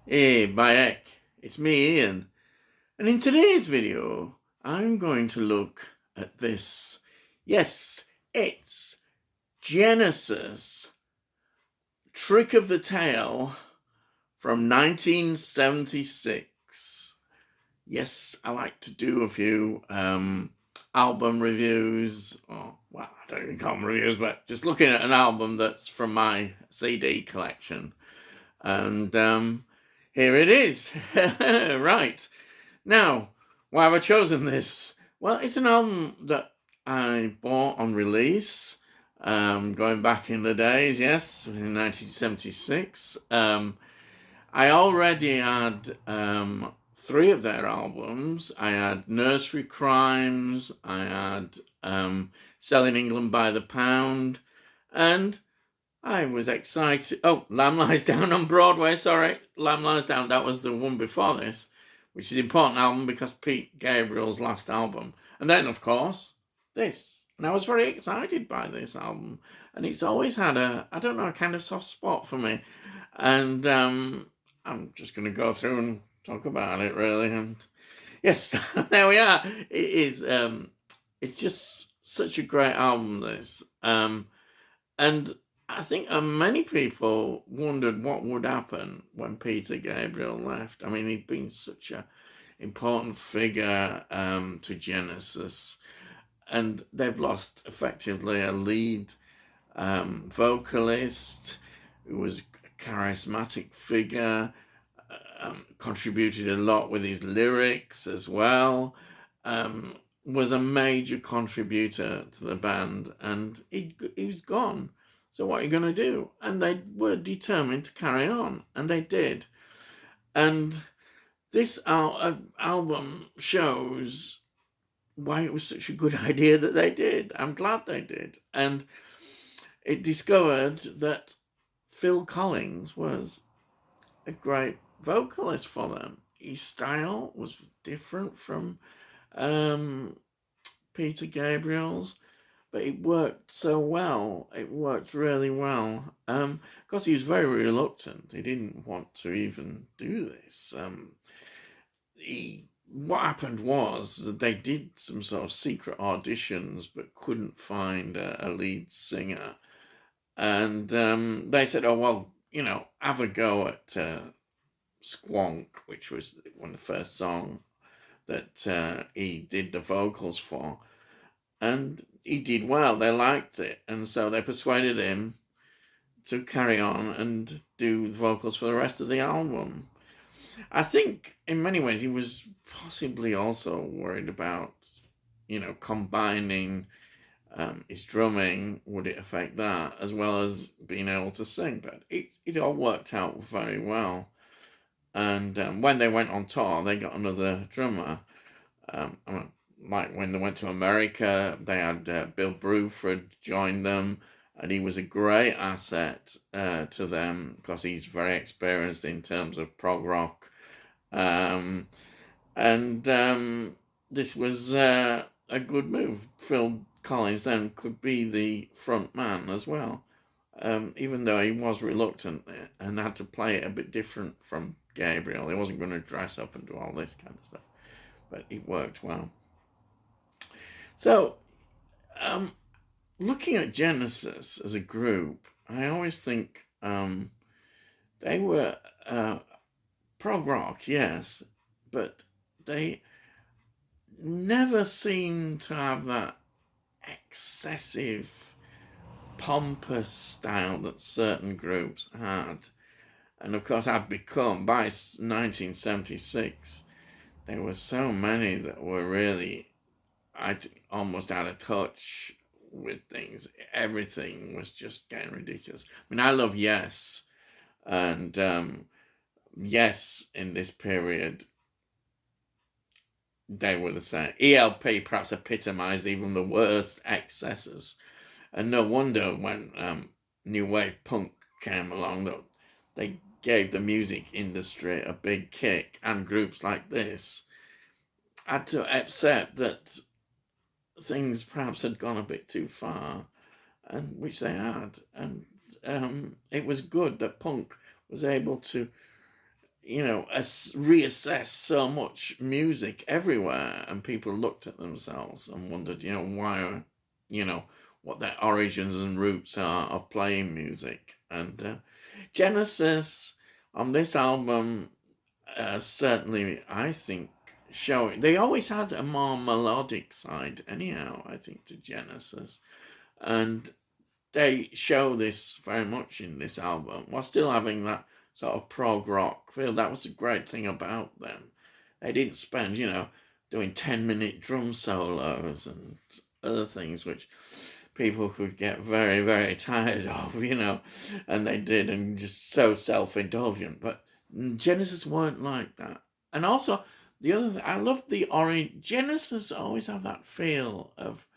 Hey, Bayek, it's me, Ian, and in today's video, I'm going to look at this. Yes, it's Genesis, Trick of the Tail from 1976. Yes, I like to do a few album reviews, or, well, I don't even call them reviews, but just looking at an album that's from my CD collection. And here it is. Right. Now, why have I chosen this? Well, it's an album that I bought on release, going back in the days, yes, in 1976. I already had three of their albums. I had Nursery Crimes, I had Selling England by the Pound, and I was excited. Oh, Lamb Lies Down on Broadway. Sorry, Lamb Lies Down. That was the one before this, which is an important album because Pete Gabriel's last album. And then, of course, this. And I was very excited by this album. And it's always had a kind of soft spot for me. And I'm just going to go through and talk about it, really. And yes, there we are. It is. It's just such a great album, this. And I think many people wondered what would happen when Peter Gabriel left. I mean, he'd been such an important figure to Genesis, and they've lost effectively a lead vocalist who was a charismatic figure, contributed a lot with his lyrics as well. Was a major contributor to the band, and he was gone. So what are you going to do? And they were determined to carry on, and they did. And this album shows why it was such a good idea that they did. I'm glad they did. And it discovered that Phil Collins was a great vocalist for them. His style was different from Peter Gabriel's, but it worked so well. It worked really well. Because he was very reluctant. He didn't want to even do this. What happened was that they did some sort of secret auditions, but couldn't find a lead singer. And they said, "Oh well, have a go at Squonk," which was one of the first songs that he did the vocals for. And he did well. They liked it. And so they persuaded him to carry on and do the vocals for the rest of the album. I think in many ways he was possibly also worried about, combining his drumming. Would it affect that as well as being able to sing? But it all worked out very well. And when they went on tour, they got another drummer. Like when they went to America, they had Bill Bruford join them, and he was a great asset to them because he's very experienced in terms of prog rock. And this was a good move. Phil Collins then could be the front man as well, even though he was reluctant and had to play it a bit different from Gabriel. He wasn't going to dress up and do all this kind of stuff, but it worked well. So, looking at Genesis as a group, I always think they were prog rock, yes, but they never seemed to have that excessive, pompous style that certain groups had. And of course, by 1976, there were so many that were really, I think, almost out of touch with things. Everything was just getting ridiculous. I mean, I love Yes, and Yes in this period, they were the same. ELP perhaps epitomized even the worst excesses, and no wonder when new wave punk came along that they gave the music industry a big kick, and groups like this had to accept that things perhaps had gone a bit too far, and which they had. And it was good that punk was able to reassess so much music everywhere, and people looked at themselves and wondered, why, what their origins and roots are of playing music. And Genesis on this album, certainly, I think, showing they always had a more melodic side, anyhow, I think, to Genesis, and they show this very much in this album, while still having that sort of prog rock feel. That was a great thing about them. They didn't spend, doing 10-minute drum solos and other things which people could get very, very tired of, and they did, and just so self-indulgent. But Genesis weren't like that. And also, the other thing, I love the orange. Genesis always have that feel of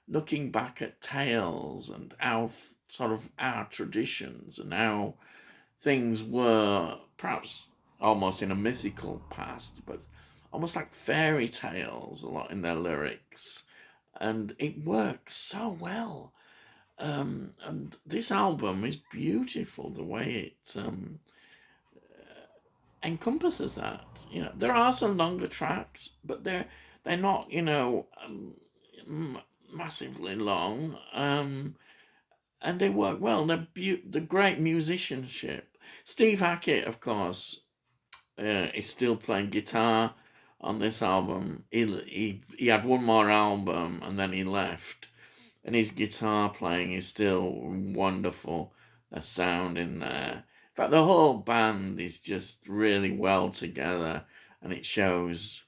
looking back at tales and how sort of our traditions and how things were perhaps almost in a mythical past, but almost like fairy tales a lot in their lyrics. And it works so well. And this album is beautiful the way it encompasses that. There are some longer tracks, but they're not, massively long, and they work well. The great musicianship. Steve Hackett, of course, is still playing guitar on this album. He had one more album and then he left, and his guitar playing is still wonderful. The sound in there. In fact, the whole band is just really well together, and it shows.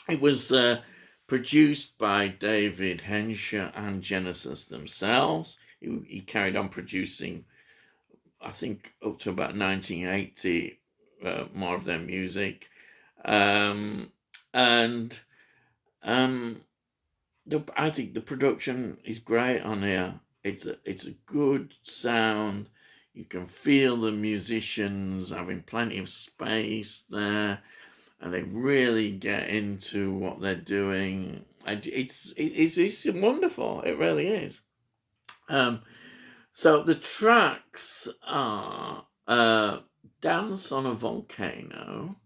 It was produced by David Hensher and Genesis themselves. He carried on producing, I think, up to about 1980, more of their music. And I think the production is great on here. It's a good sound. You can feel the musicians having plenty of space there, and they really get into what they're doing. It's wonderful. It really is. So the tracks are Dance on a Volcano.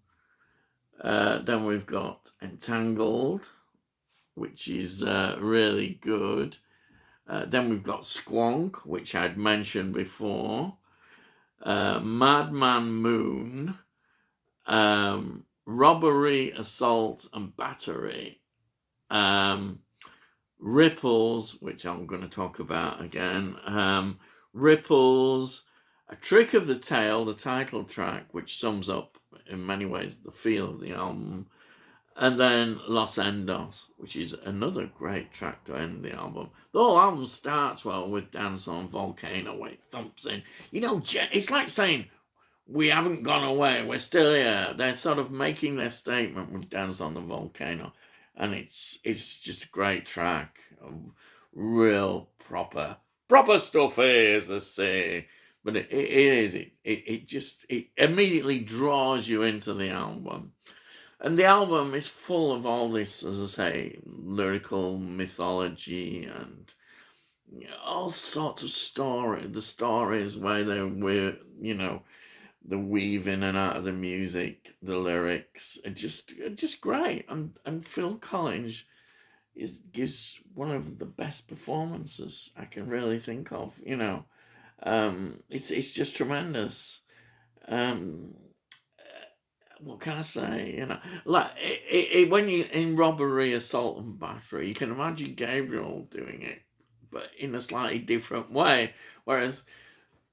Then we've got Entangled, which is really good. Then we've got Squonk, which I'd mentioned before. Madman Moon. Robbery, Assault, and Battery. Ripples, which I'm going to talk about again. Ripples, A Trick of the Tail, the title track, which sums up in many ways the feel of the album. And then Los Endos, which is another great track to end the album. The whole album starts well with Dance on Volcano, where it thumps in. It's like saying, we haven't gone away, we're still here. They're sort of making their statement with Dance on the Volcano. And it's just a great track. Real proper stuff here, as they say. But it is. It immediately draws you into the album. And the album is full of all this, as I say, lyrical mythology and all sorts of story. The stories where they were, the weave in and out of the music, the lyrics, are just great. And Phil Collins gives one of the best performances I can really think of. It's just tremendous. What can I say? Like when you in Robbery, Assault, and Battery, you can imagine Gabriel doing it, but in a slightly different way. Whereas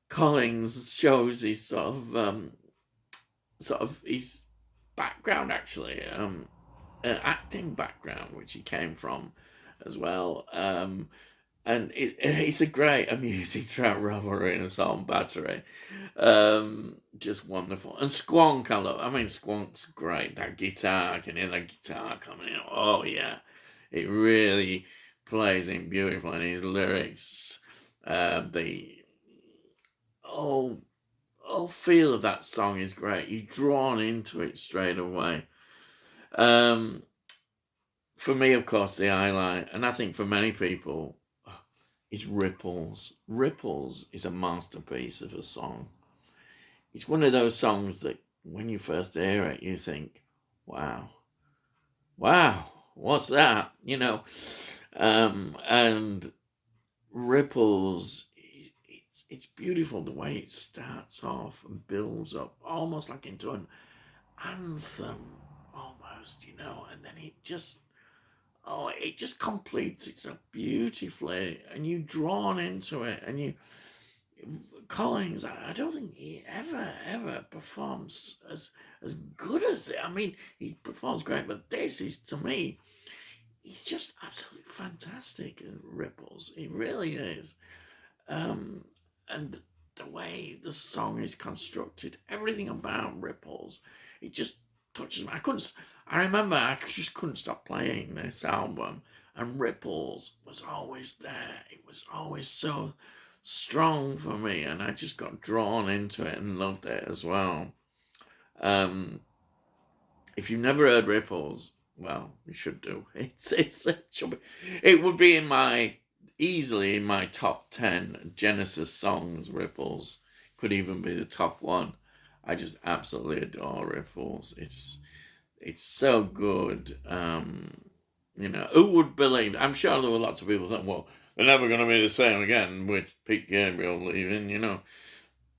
Collins shows his sort of his background, actually, acting background, which he came from as well. And it's a great amusing track, Robbery and Assault and Battery. Just wonderful. And Squonk, Squonk's great. That guitar, I can hear that guitar coming in. Oh, yeah. It really plays in beautiful. And his lyrics, the whole feel of that song is great. You're drawn into it straight away. For me, of course, the highlight, and I think for many people, is Ripples. Ripples is a masterpiece of a song. It's one of those songs that when you first hear it, you think, wow, wow, what's that? And Ripples, it's beautiful the way it starts off and builds up almost like into an anthem almost, and then it just completes it so beautifully, and you're drawn into it, and Collins, I don't think he ever performs as good as it. I mean, he performs great, but this is, to me, he's just absolutely fantastic in Ripples. He really is. And the way the song is constructed, everything about Ripples, it just touches me. I remember I just couldn't stop playing this album, and Ripples was always there. It was always so strong for me, and I just got drawn into it and loved it as well. If you've never heard Ripples, well, you should do. It would be easily in my top 10 Genesis songs. Ripples could even be the top one. I just absolutely adore Ripples. It's so good. Who would believe? I'm sure there were lots of people that, well, they're never going to be the same again with Pete Gabriel leaving,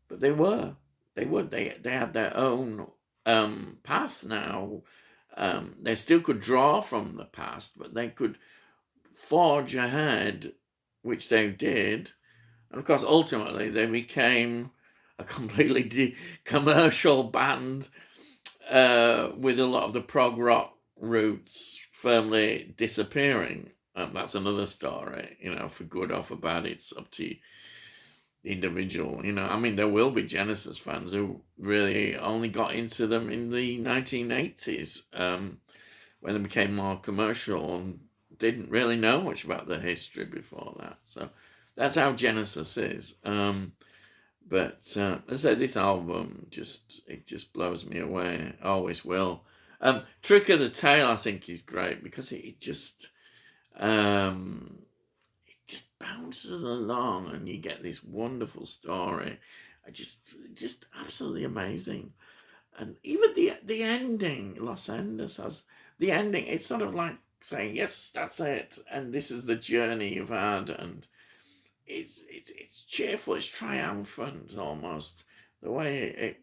but they were. They had their own path now. They still could draw from the past, but they could forge ahead, which they did. And of course, ultimately, they became a completely commercial band with a lot of the prog rock roots firmly disappearing. That's another story, for good or for bad. It's up to the individual. I mean, there will be Genesis fans who really only got into them in the 1980s when they became more commercial and didn't really know much about the history before that. So that's how Genesis is. But as I said, this album just blows me away. Always will. Trick of the Tail, I think, is great because it just bounces along, and you get this wonderful story. Just absolutely amazing. And even the ending, Los Andes has the ending. It's sort of like saying, yes, that's it, and this is the journey you've had, and it's cheerful, it's triumphant almost, the way it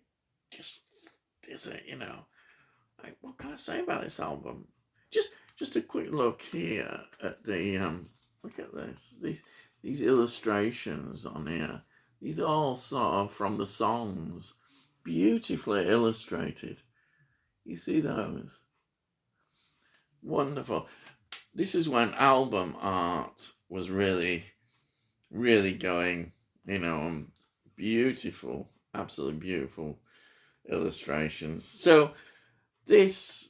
just is it, Like, what can I say about this album? Just a quick look here at the look at this. These illustrations on here. These are all sort of from the songs, beautifully illustrated. You see those? Wonderful. This is when album art was really, really going, beautiful, absolutely beautiful illustrations. So this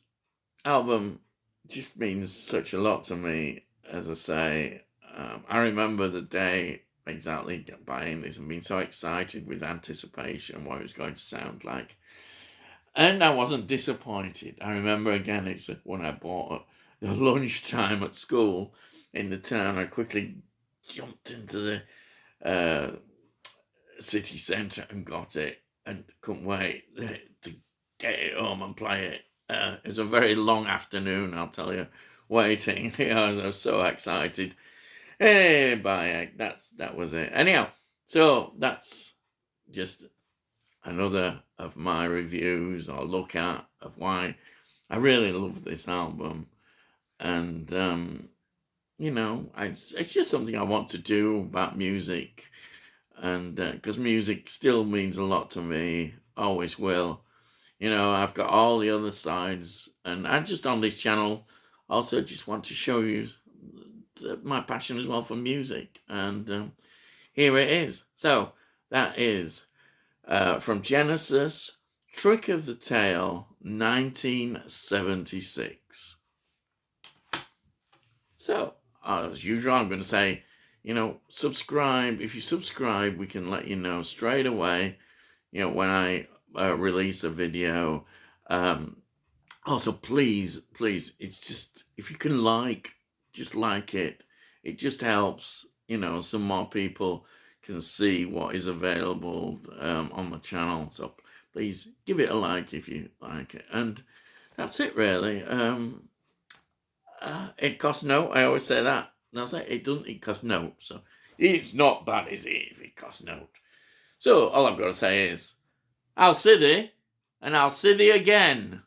album just means such a lot to me, as I say. I remember the day exactly buying this and being so excited with anticipation what it was going to sound like. And I wasn't disappointed. I remember again, it's when I bought the lunchtime at school in the town. I quickly jumped into the city centre and got it, and couldn't wait to get it home and play it. It was a very long afternoon, I'll tell you, waiting. I was so excited. Hey, bye. That was it. Anyhow, so that's just another of my reviews or look at of why I really love this album. And, it's just something I want to do about music. And because music still means a lot to me, always will. I've got all the other sides, and I just on this channel also just want to show you my passion as well for music. And here it is. So that is from Genesis, Trick of the Tail, 1976. So, as usual, I'm going to say, subscribe. If you subscribe, we can let you know straight away, when I release a video. Also, please, it's just, if you can just like it. It just helps, some more people can see what is available on the channel. So please give it a like if you like it. And that's it, really. It costs no. I always say that. That's it. It costs no. So it's not bad, is it, if it costs no? So all I've got to say is, I'll see thee, and I'll see thee again.